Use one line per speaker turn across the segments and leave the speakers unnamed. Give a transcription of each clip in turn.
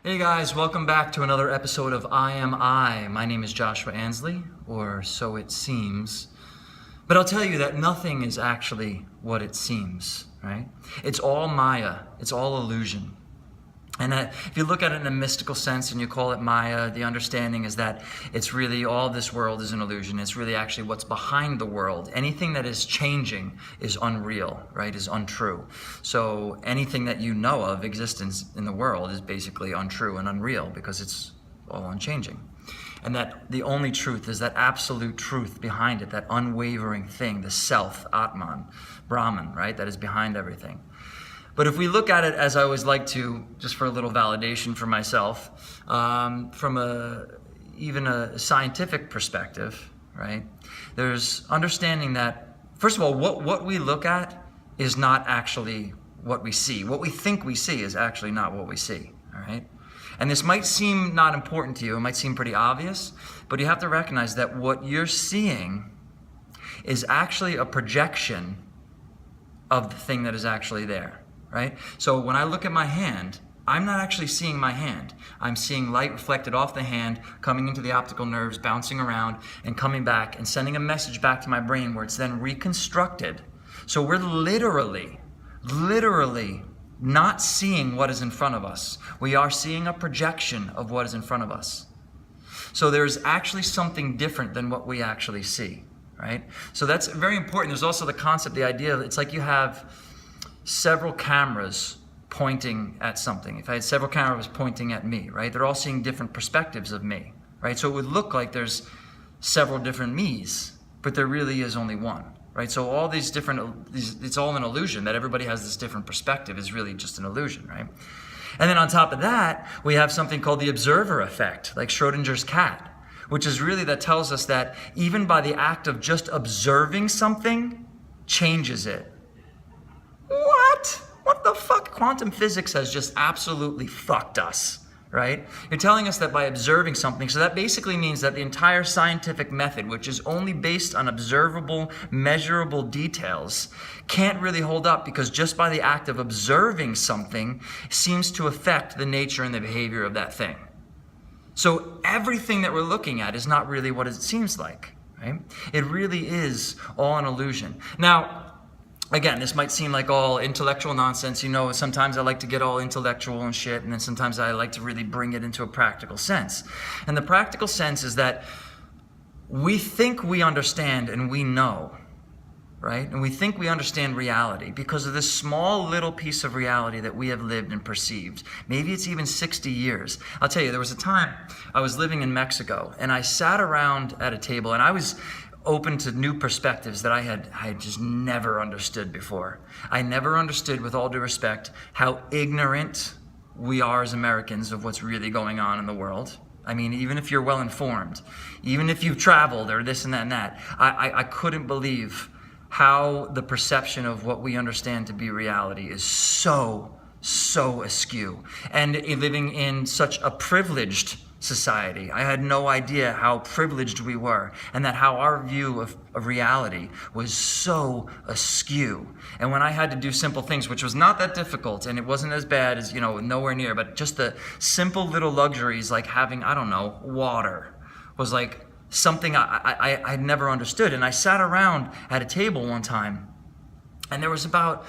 Hey guys, welcome back to another episode of I Am I. My name is Joshua Ansley, or so it seems. But I'll tell you that nothing is actually what it seems, right? It's all Maya, it's all illusion. And if you look at it in a mystical sense and you call it Maya, the understanding is that it's really all this world is an illusion. It's really actually what's behind the world. Anything that is changing is unreal, right? Is untrue. So anything that you know of existence in the world is basically untrue and unreal because it's all unchanging. And that the only truth is that absolute truth behind it, that unwavering thing, the self, Atman, Brahman, right? That is behind everything. But if we look at it, as I always like to, just for a little validation for myself, from even a scientific perspective, right? There's understanding that, first of all, what we look at is not actually what we see. What we think we see is actually not what we see, all right? And this might seem not important to you, it might seem pretty obvious, but you have to recognize that what you're seeing is actually a projection of the thing that is actually there. Right? So when I look at my hand, I'm not actually seeing my hand. I'm seeing light reflected off the hand, coming into the optical nerves, bouncing around, and coming back and sending a message back to my brain where it's then reconstructed. So we're literally not seeing what is in front of us. We are seeing a projection of what is in front of us. So there's actually something different than what we actually see, right? So that's very important. There's also the concept, the idea, it's like you have several cameras pointing at something. If I had several cameras pointing at me, right? They're all seeing different perspectives of me, right? So it would look like there's several different me's, but there really is only one, right? So all these different, it's all an illusion that everybody has this different perspective is really just an illusion, right? And then on top of that, we have something called the observer effect, like Schrodinger's cat, which is really that tells us that even by the act of just observing something changes it. What? What the fuck? Quantum physics has just absolutely fucked us, right? You're telling us that by observing something, so that basically means that the entire scientific method, which is only based on observable, measurable details, can't really hold up because just by the act of observing something seems to affect the nature and the behavior of that thing. So everything that we're looking at is not really what it seems like, right? It really is all an illusion. Now, again, this might seem like all intellectual nonsense. You know, sometimes I like to get all intellectual and shit, and then sometimes I like to really bring it into a practical sense. And the practical sense is that we think we understand and we know, right? And we think we understand reality because of this small little piece of reality that we have lived and perceived. Maybe it's even 60 years. I'll tell you, there was a time I was living in Mexico, and I sat around at a table, and I was open to new perspectives that I had just never understood before. I never understood, with all due respect, how ignorant we are as Americans of what's really going on in the world. I mean, even if you're well informed, even if you've traveled or this and that and that, I couldn't believe how the perception of what we understand to be reality is so askew. And living in such a privileged society, I had no idea how privileged we were and that how our view of reality was so askew. And when I had to do simple things, which was not that difficult and it wasn't as bad as, nowhere near, but just the simple little luxuries like having, water was like something I'd never understood. And I sat around at a table one time, and there was about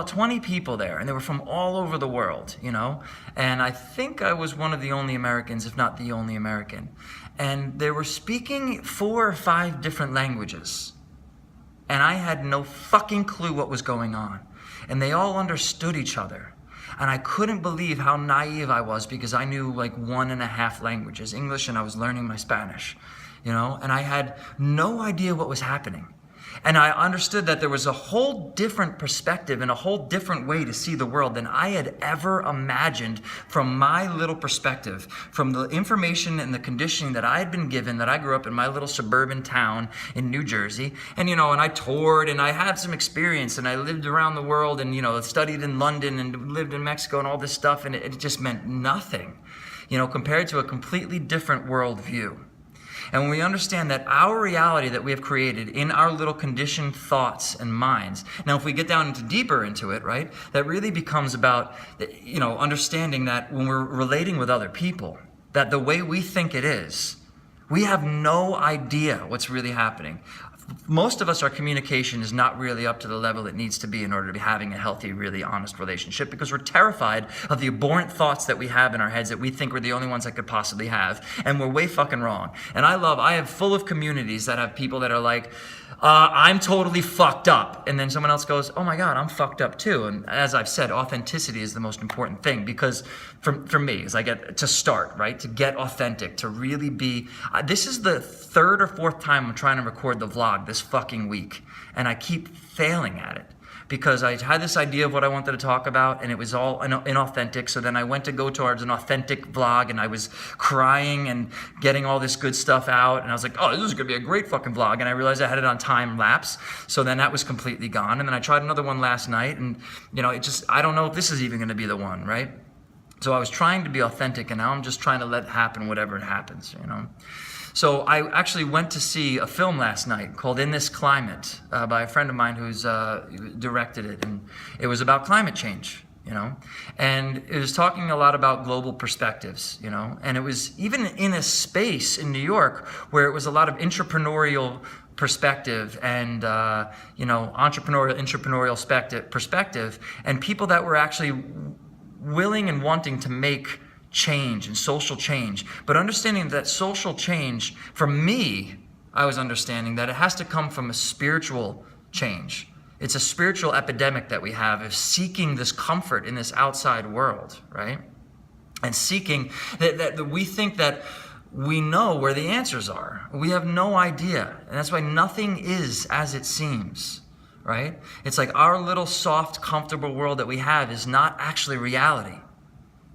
20 people there, and they were from all over the world, and I think I was one of the only Americans, if not the only American, and they were speaking 4 or 5 different languages, and I had no fucking clue what was going on, and they all understood each other, and I couldn't believe how naive I was because I knew like 1.5 languages, English, and I was learning my Spanish, and I had no idea what was happening. And I understood that there was a whole different perspective and a whole different way to see the world than I had ever imagined from my little perspective, from the information and the conditioning that I had been given, that I grew up in my little suburban town in New Jersey. And, and I toured and I had some experience and I lived around the world and, studied in London and lived in Mexico and all this stuff. And it just meant nothing, compared to a completely different worldview. And when we understand that our reality that we have created in our little conditioned thoughts and minds, now if we get down deeper into it, right, that really becomes about, understanding that when we're relating with other people, that the way we think it is, we have no idea what's really happening. Most of us, our communication is not really up to the level it needs to be in order to be having a healthy, really honest relationship, because we're terrified of the abhorrent thoughts that we have in our heads that we think we're the only ones that could possibly have, and we're way fucking wrong. And I have full of communities that have people that are like, I'm totally fucked up. And then someone else goes, oh my God, I'm fucked up too. And as I've said, authenticity is the most important thing, because for me, as I get to start, right, to get authentic, to really be, this is the third or fourth time I'm trying to record the vlog this fucking week. And I keep failing at it, because I had this idea of what I wanted to talk about, and it was all inauthentic. So then I went to go towards an authentic vlog, and I was crying and getting all this good stuff out. And I was like, oh, this is going to be a great fucking vlog. And I realized I had it on time lapse. So then that was completely gone. And then I tried another one last night, and, I don't know if this is even going to be the one, right? So I was trying to be authentic, and now I'm just trying to let it happen, whatever it happens, So I actually went to see a film last night called In This Climate by a friend of mine who's directed it. And it was about climate change, And it was talking a lot about global perspectives, And it was even in a space in New York where it was a lot of entrepreneurial perspective and, entrepreneurial perspective, and people that were actually willing and wanting to make change and social change, but understanding that social change, for me, I was understanding that it has to come from a spiritual change. It's a spiritual epidemic that we have of seeking this comfort in this outside world, right? And seeking that we think that we know where the answers are. We have no idea. And that's why nothing is as it seems, right? It's like our little soft, comfortable world that we have is not actually reality.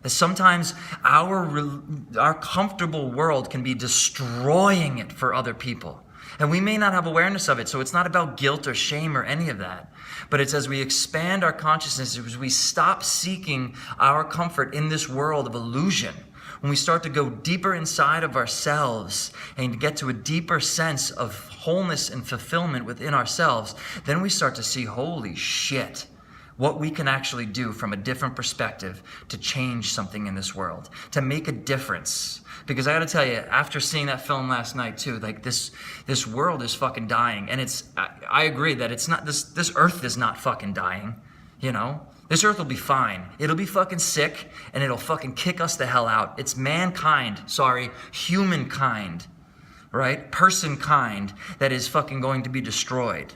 That sometimes our comfortable world can be destroying it for other people. And we may not have awareness of it, so it's not about guilt or shame or any of that. But it's as we expand our consciousness, as we stop seeking our comfort in this world of illusion, when we start to go deeper inside of ourselves and get to a deeper sense of wholeness and fulfillment within ourselves, then we start to see, holy shit, what we can actually do from a different perspective to change something in this world, to make a difference. Because I gotta tell you, after seeing that film last night too, like this world is fucking dying. And I agree that it's not, this earth is not fucking dying, This earth will be fine. It'll be fucking sick, and it'll fucking kick us the hell out. It's humankind, right? Person kind that is fucking going to be destroyed.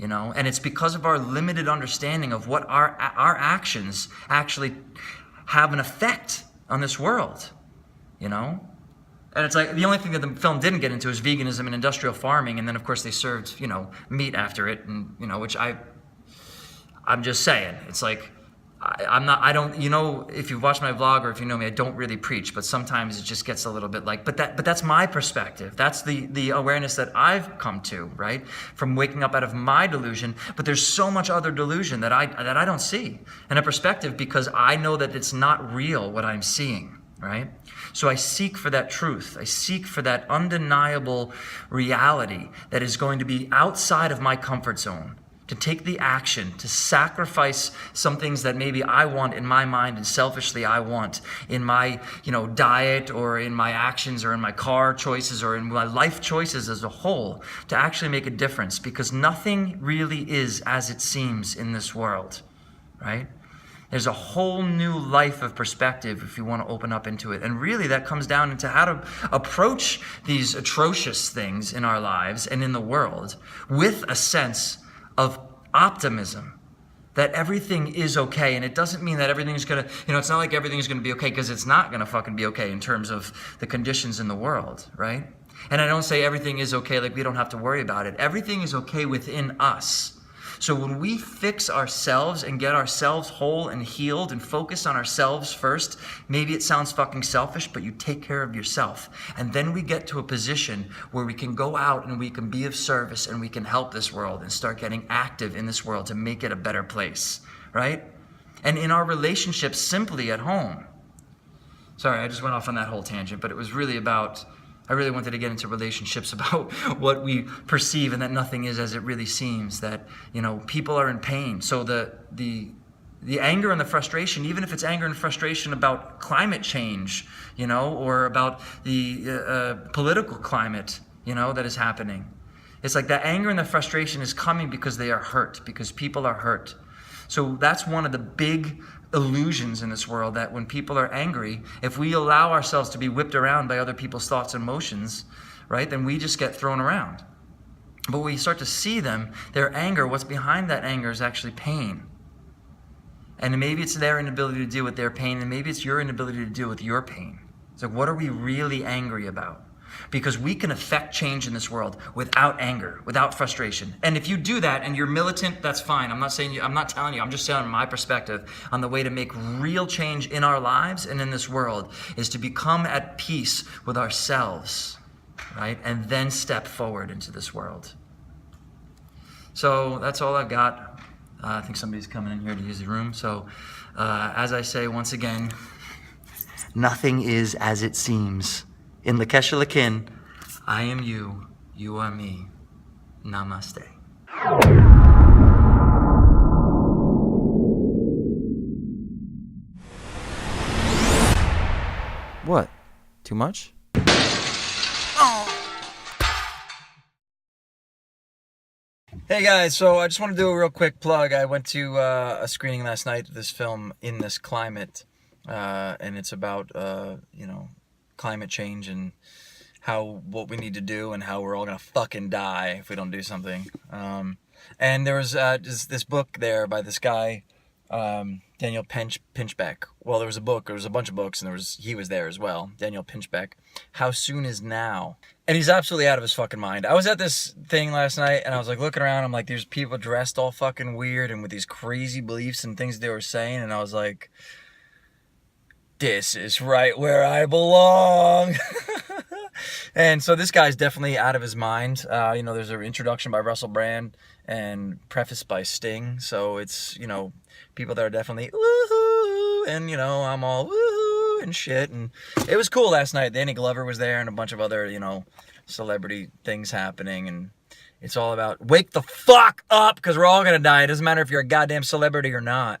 And it's because of our limited understanding of what our actions actually have an effect on this world, And it's like the only thing that the film didn't get into is veganism and industrial farming, and then of course they served, meat after it, and which I'm just saying, it's like if you've watched my vlog or if you know me, I don't really preach, but sometimes it just gets a little bit like, but that's my perspective. That's the awareness that I've come to, right? From waking up out of my delusion, but there's so much other delusion that I don't see, and a perspective, because I know that it's not real what I'm seeing, right? So I seek for that truth. I seek for that undeniable reality that is going to be outside of my comfort zone, to take the action, to sacrifice some things that maybe I want in my mind and selfishly I want in my, diet or in my actions or in my car choices or in my life choices as a whole, to actually make a difference, because nothing really is as it seems in this world, right? There's a whole new life of perspective if you want to open up into it. And really that comes down into how to approach these atrocious things in our lives and in the world with a sense of optimism, that everything is okay. And it doesn't mean that everything's going to, it's not like everything's going to be okay, because it's not going to fucking be okay in terms of the conditions in the world, right? And I don't say everything is okay, like we don't have to worry about it. Everything is okay within us. So when we fix ourselves and get ourselves whole and healed and focus on ourselves first, maybe it sounds fucking selfish, but you take care of yourself. And then we get to a position where we can go out and we can be of service and we can help this world and start getting active in this world to make it a better place, right? And in our relationships simply at home. Sorry, I just went off on that whole tangent, but it was really about I really wanted to get into relationships about what we perceive and that nothing is as it really seems, that, you know, people are in pain. So the anger and the frustration, even if it's anger and frustration about climate change, you know, or about the political climate, you know, that is happening. It's like that anger and the frustration is coming because they are hurt, because people are hurt. So that's one of the big illusions in this world, that when people are angry, if we allow ourselves to be whipped around by other people's thoughts and emotions, right, then we just get thrown around. But when we start to see them, their anger, what's behind that anger is actually pain. And maybe it's their inability to deal with their pain, and maybe it's your inability to deal with your pain. So what are we really angry about? Because we can affect change in this world without anger, without frustration. And if you do that and you're militant, that's fine. I'm not telling you, I'm just saying my perspective on the way to make real change in our lives and in this world is to become at peace with ourselves, right? And then step forward into this world. So that's all I've got. I think somebody's coming in here to use the room. So as I say once again, nothing is as it seems. In Lakesha Lakin, I am you, you are me. Namaste. What? Too much? Hey guys, so I just want to do a real quick plug. I went to a screening last night of this film, In This Climate, and it's about, you know, climate change and what we need to do and how we're all gonna fucking die if we don't do something. And there was just this book there by this guy, Daniel Pinchbeck. Well, there was a bunch of books, and he was there as well, Daniel Pinchbeck. How Soon Is Now? And he's absolutely out of his fucking mind. I was at this thing last night, and I was like looking around, I'm like, there's people dressed all fucking weird and with these crazy beliefs and things they were saying, and I was like, this is right where I belong. And so this guy's definitely out of his mind. You know, there's an introduction by Russell Brand and preface by Sting. So it's, you know, people that are definitely woohoo, and, you know, I'm all woohoo and shit. And it was cool last night. Danny Glover was there and a bunch of other, you know, celebrity things happening. And it's all about wake the fuck up, because we're all going to die. It doesn't matter if you're a goddamn celebrity or not.